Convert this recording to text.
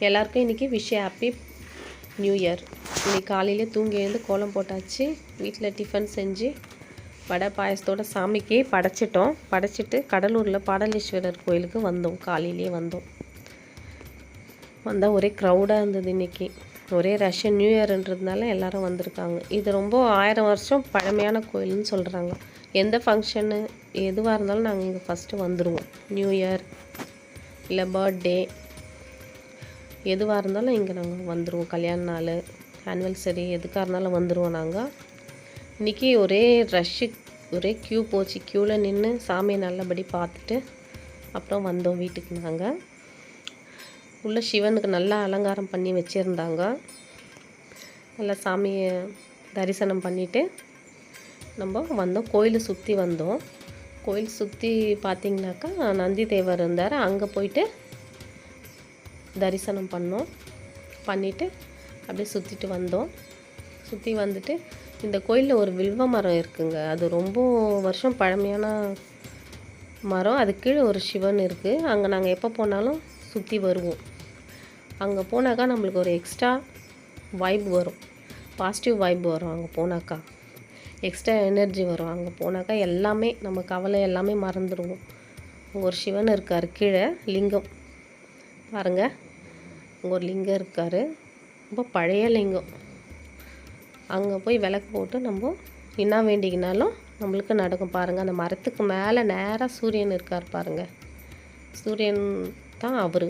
எல்லாருக்கும் இன்றைக்கி happy new year. இன்றைக்கி காலையில் தூங்கி எழுந்து கோலம் போட்டாச்சு. வீட்டில் டிஃபன் செஞ்சு வடை பாயசத்தோடு சாமிக்கே படைச்சிட்டோம். படைச்சிட்டு கடலூரில் பாடலீஸ்வரர் கோயிலுக்கு வந்தோம். காலையிலே வந்தால் ஒரே க்ரௌடாக இருந்தது. இன்றைக்கி ஒரே ரஷ்யன் நியூ இயர்ன்றதுனால எல்லோரும் வந்திருக்காங்க. இது ரொம்ப 1000 வருஷம் பழமையான கோயில்னு சொல்கிறாங்க. எந்த ஃபங்க்ஷனு எதுவாக இருந்தாலும் நாங்கள் இங்கே ஃபஸ்ட்டு வந்துடுவோம். நியூ இயர் இல்லை பர்த்டே எதுவாக இருந்தாலும் இங்கே நாங்கள் வந்துடுவோம். கல்யாண நாள், ஆனிவர்சரி எதுக்காக இருந்தாலும் வந்துடுவோம். நாங்கள் இன்றைக்கி ஒரே ரஷ்ஷு, ஒரே க்யூ போச்சு. க்யூவில் நின்று சாமியை நல்லபடி பார்த்துட்டு அப்புறம் வந்தோம் வீட்டுக்கு. நாங்கள் உள்ள சிவனுக்கு நல்லா அலங்காரம் பண்ணி வச்சுருந்தாங்க. நல்லா சாமியை தரிசனம் பண்ணிவிட்டு நம்ம வந்தோம். கோயிலை சுற்றி வந்தோம். கோயில் சுற்றி பார்த்திங்கனாக்கா நந்தி தேவர் இருந்தார். அங்கே போயிட்டு தரிசனம் பண்ணிவிட்டு அப்படியே சுற்றிட்டு வந்தோம். சுற்றி வந்துட்டு இந்த கோயிலில் ஒரு வில்வ மரம் இருக்குங்க. அது ரொம்ப வருஷம் பழமையான மரம். அது கீழே ஒரு சிவன் இருக்குது. அங்கே நாங்கள் எப்போ போனாலும் சுற்றி வருவோம். அங்கே போனாக்கா நம்மளுக்கு ஒரு எக்ஸ்ட்ரா வைப் வரும், பாசிட்டிவ் வைப் வரும். அங்கே போனாக்கா எக்ஸ்ட்ரா எனர்ஜி வரும். அங்கே போனாக்கா எல்லாமே நம்ம கவலை எல்லாமே மறந்துடுவோம். அங்கே ஒரு சிவன் இருக்கார், கீழே லிங்கம் பாருங்கள். அங்கே ஒரு லிங்கம் இருக்கார், ரொம்ப பழைய லிங்கம். அங்கே போய் விளக்கு போட்டு நம்ம என்ன வேண்டிக்கினாலும் நம்மளுக்கு நடக்கும். பாருங்கள், அந்த மரத்துக்கு மேலே நேராக சூரியன் இருக்கார் பாருங்கள். சூரியன் தான் அவர்.